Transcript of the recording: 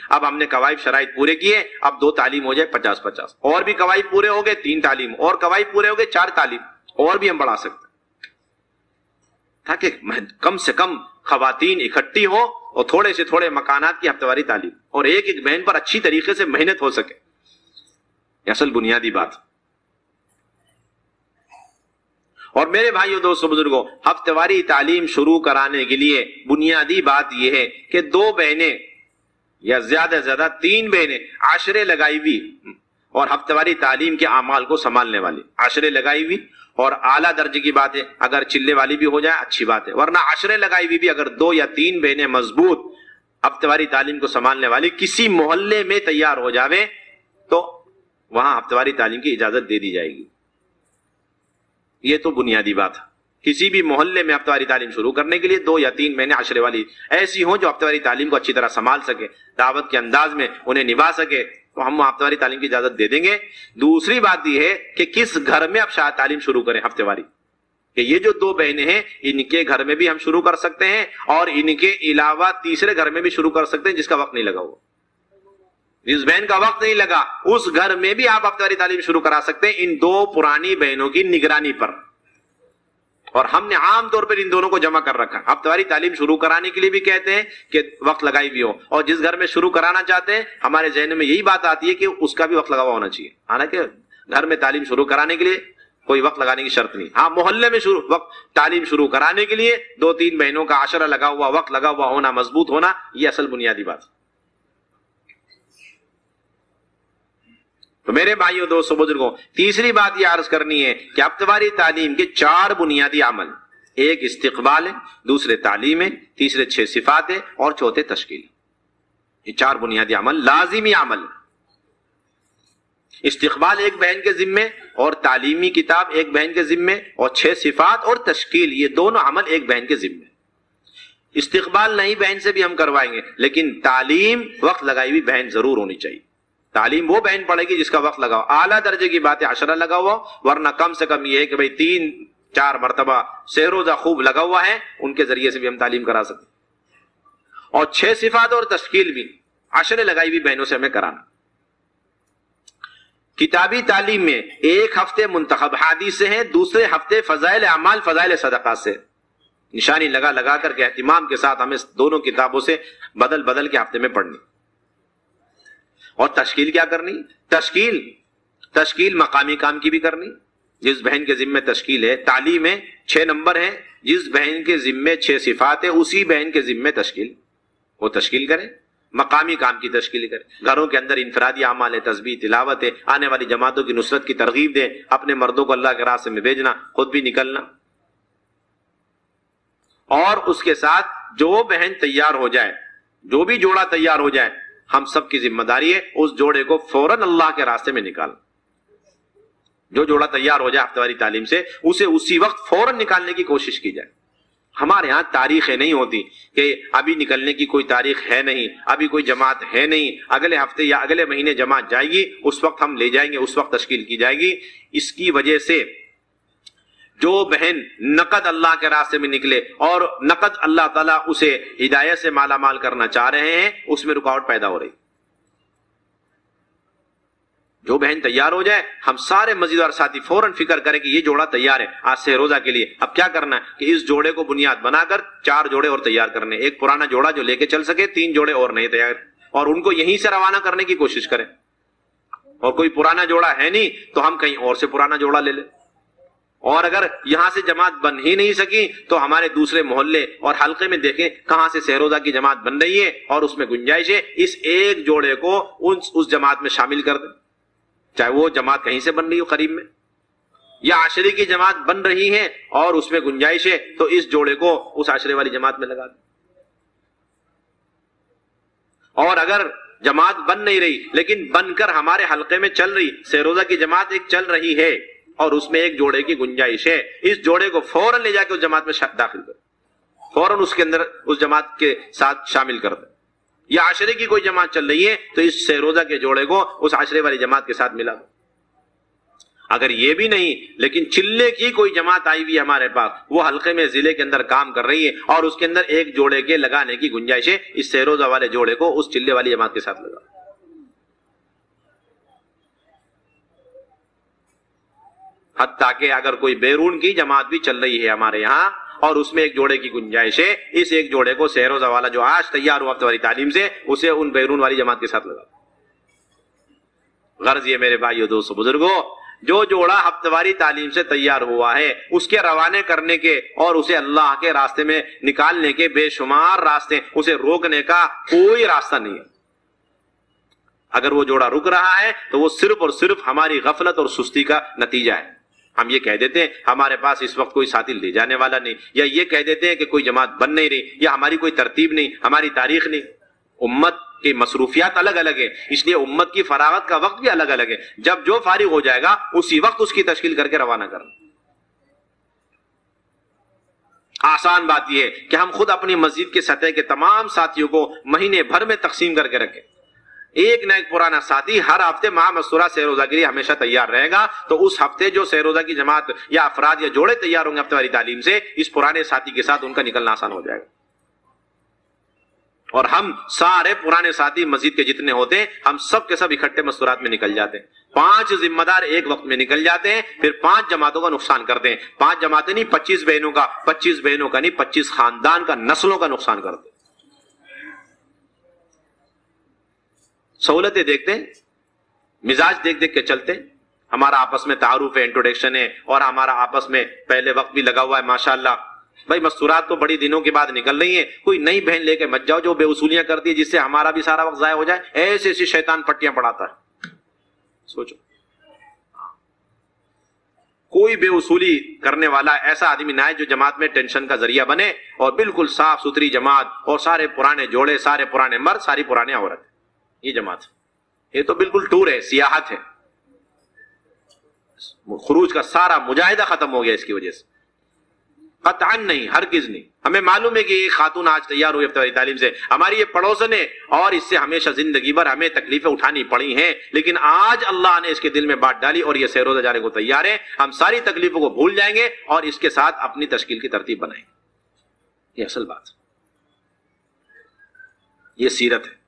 اب ہم نے قواعد شرائط پورے کیے، اب 2 تعلیم ہو جائے 50-50، اور بھی قواعد پورے ہو گئے 3 تعلیم، اور قواعد پورے ہو گئے 4 تعلیم، اور بھی ہم بڑھا سکتے تاکہ کم سے کم خواتین اکٹھی ہو اور تھوڑے سے تھوڑے مکانات کی ہفتہ واری تعلیم، اور ایک ایک بہن پر اچھی طریقے سے محنت ہو سکے. یہ اصل بنیادی بات. اور میرے بھائیو دوستو بزرگوں، ہفتہ واری تعلیم شروع کرانے کے لیے بنیادی بات یہ ہے کہ 2 بہنیں یا زیادہ سے زیادہ 3 بہنیں عاشرے لگائی ہوئی اور ہفتہ واری تعلیم کے اعمال کو سنبھالنے والی، عاشرے لگائی ہوئی، اور اعلیٰ درجے کی بات ہے اگر چلے والی بھی ہو جائے اچھی بات ہے، ورنہ عاشرے لگائی ہوئی بھی اگر 2 یا 3 بہنیں مضبوط ہفتہ واری تعلیم کو سنبھالنے والی کسی محلے میں تیار ہو جاوے تو وہاں ہفتہ واری تعلیم کی اجازت دے دی جائے گی. یہ تو بنیادی بات ہے. کسی بھی محلے میں ہفتہ واری تعلیم شروع کرنے کے لیے 2 یا 3 مہینے عشرے والی ایسی ہوں جو ہفتہ واری تعلیم کو اچھی طرح سنبھال سکے، دعوت کے انداز میں انہیں نبھا سکے، تو ہم ہفتہ واری تعلیم کی اجازت دے دیں گے. دوسری بات یہ ہے کہ کس گھر میں اب شاید تعلیم شروع کریں ہفتہ واری، کہ یہ جو 2 بہنیں ہیں ان کے گھر میں بھی ہم شروع کر سکتے ہیں اور ان کے علاوہ تیسرے گھر میں بھی شروع کر سکتے ہیں جس کا وقت نہیں لگا ہوا، جس بہن کا وقت نہیں لگا اس گھر میں بھی آپ ہفتہ واری تعلیم شروع کرا سکتے ہیں ان 2 پرانی بہنوں کی نگرانی پر. اور ہم نے عام طور پر ان دونوں کو جمع کر رکھا. ہفتہ واری تعلیم شروع کرانے کے لیے بھی کہتے ہیں کہ وقت لگائی بھی ہو، اور جس گھر میں شروع کرانا چاہتے ہیں ہمارے ذہن میں یہی بات آتی ہے کہ اس کا بھی وقت لگا ہوا ہونا چاہیے. حالانکہ گھر میں تعلیم شروع کرانے کے لیے کوئی وقت لگانے کی شرط نہیں، ہاں محلے میں تعلیم شروع کرانے کے لیے 2-3 بہنوں کا عشرہ لگا ہوا، وقت لگا ہوا ہونا، مضبوط ہونا، یہ اصل بنیادی بات. تو میرے بھائیوں دوستو بزرگوں، تیسری بات یہ عرض کرنی ہے کہ ہفتہ واری تعلیم کے 4 بنیادی عمل، ایک استقبال ہے، دوسرے تعلیم ہے، تیسرے 6 صفات ہے اور چوتھے تشکیل. یہ 4 بنیادی عمل لازمی عمل. استقبال ایک بہن کے ذمے اور تعلیمی کتاب ایک بہن کے ذمے اور 6 صفات اور تشکیل یہ دونوں عمل ایک بہن کے ذمے. استقبال نئی بہن سے بھی ہم کروائیں گے، لیکن تعلیم وقت لگائی ہوئی بہن ضرور ہونی چاہیے. تعلیم وہ بہن پڑھے گی جس کا وقت لگا ہو، اعلیٰ درجے کی بات ہے عشرہ لگا ہوا، ورنہ کم سے کم یہ ہے کہ بھئی 3-4 مرتبہ سہ روزہ خوب لگا ہوا ہے، ان کے ذریعے سے بھی ہم تعلیم کرا سکتے. اور 6 صفات اور تشکیل بھی عشرے لگائی ہوئی بہنوں سے ہمیں کرانا. کتابی تعلیم میں ایک ہفتے منتخب حدیث سے ہیں، دوسرے ہفتے فضائل اعمال فضائل صدقات سے. نشانی لگا لگا کر کے اہتمام کے ساتھ ہمیں دونوں کتابوں سے بدل بدل کے ہفتے میں پڑھنی. اور تشکیل کیا کرنی؟ تشکیل مقامی کام کی بھی کرنی. جس بہن کے ذمے تشکیل ہے، تعلیم ہے، 6 نمبر ہیں، جس بہن کے ذمے 6 صفات ہے اسی بہن کے ذمے تشکیل، وہ تشکیل کرے، مقامی کام کی تشکیل کرے. گھروں کے اندر انفرادی اعمال ہے، تسبیح، تلاوت ہے، آنے والی جماعتوں کی نصرت کی ترغیب دے، اپنے مردوں کو اللہ کے راستے میں بھیجنا، خود بھی نکلنا. اور اس کے ساتھ جو بہن تیار ہو جائے، جو بھی جوڑا تیار ہو جائے، ہم سب کی ذمہ داری ہے اس جوڑے کو فوراً اللہ کے راستے میں نکالنا. جو جوڑا تیار ہو جائے ہفتہ واری تعلیم سے اسے اسی وقت فوراً نکالنے کی کوشش کی جائے. ہمارے ہاں تاریخیں نہیں ہوتی کہ ابھی نکلنے کی کوئی تاریخ ہے نہیں، ابھی کوئی جماعت ہے نہیں، اگلے ہفتے یا اگلے مہینے جماعت جائے گی، اس وقت ہم لے جائیں گے، اس وقت تشکیل کی جائے گی. اس کی وجہ سے جو بہن نقد اللہ کے راستے میں نکلے اور نقد اللہ تعالیٰ اسے ہدایت سے مالا مال کرنا چاہ رہے ہیں، اس میں رکاوٹ پیدا ہو رہی. جو بہن تیار ہو جائے، ہم سارے مزیدار ساتھی فوراً فکر کریں کہ یہ جوڑا تیار ہے آج سے روزہ کے لیے. اب کیا کرنا ہے کہ اس جوڑے کو بنیاد بنا کر 4 جوڑے اور تیار کرنے. ایک پرانا جوڑا جو لے کے چل سکے، 3 جوڑے اور نئے تیار، اور ان کو یہیں سے روانہ کرنے کی کوشش کریں. اور کوئی پرانا جوڑا ہے نہیں تو ہم کہیں اور سے پرانا جوڑا لے لیں. اور اگر یہاں سے جماعت بن ہی نہیں سکی تو ہمارے دوسرے محلے اور حلقے میں دیکھیں کہاں سے سہروزہ کی جماعت بن رہی ہے اور اس میں گنجائش ہے، اس ایک جوڑے کو اس جماعت میں شامل کر دیں. چاہے وہ جماعت کہیں سے بن رہی ہو قریب میں، یا عشرے کی جماعت بن رہی ہے اور اس میں گنجائش ہے تو اس جوڑے کو اس عشرے والی جماعت میں لگا دیں. اور اگر جماعت بن نہیں رہی لیکن بن کر ہمارے حلقے میں چل رہی، سہروزہ کی جماعت ایک چل رہی ہے اور اس میں ایک جوڑے کی گنجائش ہے، اس جوڑے کو فوراً لے جا کے اس جماعت میں داخل کر، فوراً اس کے اندر اس جماعت کے ساتھ شامل کر دیں. یا عشرے کی کوئی جماعت چل رہی ہے تو اس سہروزہ کے جوڑے کو اس عشرے والی جماعت کے ساتھ ملا دو. اگر یہ بھی نہیں لیکن چلے کی کوئی جماعت آئی ہوئی ہے ہمارے پاس، وہ حلقے میں ضلع کے اندر کام کر رہی ہے اور اس کے اندر ایک جوڑے کے لگانے کی گنجائش ہے، اس سہروزہ والے جوڑے کو اس چلے والی جماعت کے ساتھ لگا۔ حتیٰ کہ اگر کوئی بیرون کی جماعت بھی چل رہی ہے ہمارے یہاں اور اس میں ایک جوڑے کی گنجائش ہے، اس ایک جوڑے کو سہروزہ والا جو آج تیار ہوا ہفتہ واری تعلیم سے، اسے ان بیرون والی جماعت کے ساتھ لگا۔ غرض یہ میرے بھائیو دوستو بزرگوں، جو جوڑا ہفتہ واری تعلیم سے تیار ہوا ہے اس کے روانے کرنے کے اور اسے اللہ کے راستے میں نکالنے کے بے شمار راستے، اسے روکنے کا کوئی راستہ نہیں ہے۔ اگر وہ جوڑا رک رہا ہے تو وہ صرف اور صرف ہماری غفلت اور سستی کا نتیجہ ہے۔ ہم یہ کہہ دیتے ہیں ہمارے پاس اس وقت کوئی ساتھی لے جانے والا نہیں، یا یہ کہہ دیتے ہیں کہ کوئی جماعت بن نہیں رہی، یا ہماری کوئی ترتیب نہیں، ہماری تاریخ نہیں۔ امت کی مصروفیات الگ الگ ہے، اس لیے امت کی فراغت کا وقت بھی الگ الگ ہے۔ جب جو فارغ ہو جائے گا اسی وقت اس کی تشکیل کر کے روانہ کرنا۔ آسان بات یہ ہے کہ ہم خود اپنی مسجد کے سطح کے تمام ساتھیوں کو مہینے بھر میں تقسیم کر کے رکھیں۔ ایک نہ ایک پرانا ساتھی ہر ہفتے ماہ مستورہ سہ روزہ کے لیے ہمیشہ تیار رہے گا، تو اس ہفتے جو سہ روزہ کی جماعت یا افراد یا جوڑے تیار ہوں گے ہفتہ واری تعلیم سے، اس پرانے ساتھی کے ساتھ ان کا نکلنا آسان ہو جائے گا۔ اور ہم سارے پرانے ساتھی مسجد کے جتنے ہوتے ہیں، ہم سب کے سب اکٹھے مستورات میں نکل جاتے ہیں۔ 5 ذمہ دار ایک وقت میں نکل جاتے ہیں، پھر 5 جماعتوں کا نقصان کرتے ہیں۔ 5 جماعتیں نہیں، 25 بہنوں کا، 25 بہنوں کا نہیں، 25 خاندان کا، نسلوں کا نقصان کرتے ہیں۔ سہولتیں دیکھتے ہیں، مزاج دیکھ دیکھ کے چلتے ہیں۔ ہمارا آپس میں تعارف ہے، انٹروڈکشن ہے، اور ہمارا آپس میں پہلے وقت بھی لگا ہوا ہے ماشاءاللہ۔ بھائی مستورات تو بڑی دنوں کے بعد نکل رہی ہیں، کوئی نئی بہن لے کے مت جاؤ جو بے اصولیاں کرتی ہے جس سے ہمارا بھی سارا وقت ضائع ہو جائے۔ ایسے ایسی شیطان پٹیاں پڑھاتا ہے، سوچو۔ کوئی بے اصولی کرنے والا ایسا آدمی نہ ہے جو جماعت میں ٹینشن کا ذریعہ بنے، اور بالکل صاف ستھری جماعت، اور سارے پرانے جوڑے، سارے پرانے مرد، ساری پرانی عورت، یہ جماعت، یہ تو بالکل ٹور ہے، سیاحت ہے۔ خروج کا سارا مجاہدہ ختم ہو گیا اس کی وجہ سے، قطعاً نہیں، ہرگز نہیں۔ ہمیں معلوم ہے کہ یہ خاتون آج تیار ہوئی ہفتہ واری تعلیم سے، ہماری یہ پڑوسن ہے، اور اس سے ہمیشہ زندگی بھر ہمیں تکلیفیں اٹھانی پڑی ہیں، لیکن آج اللہ نے اس کے دل میں بات ڈالی اور یہ سہ روزہ جانے کو تیار ہے۔ ہم ساری تکلیفوں کو بھول جائیں گے اور اس کے ساتھ اپنی تشکیل کی ترتیب بنائیں گے۔ یہ اصل بات، یہ سیرت ہے۔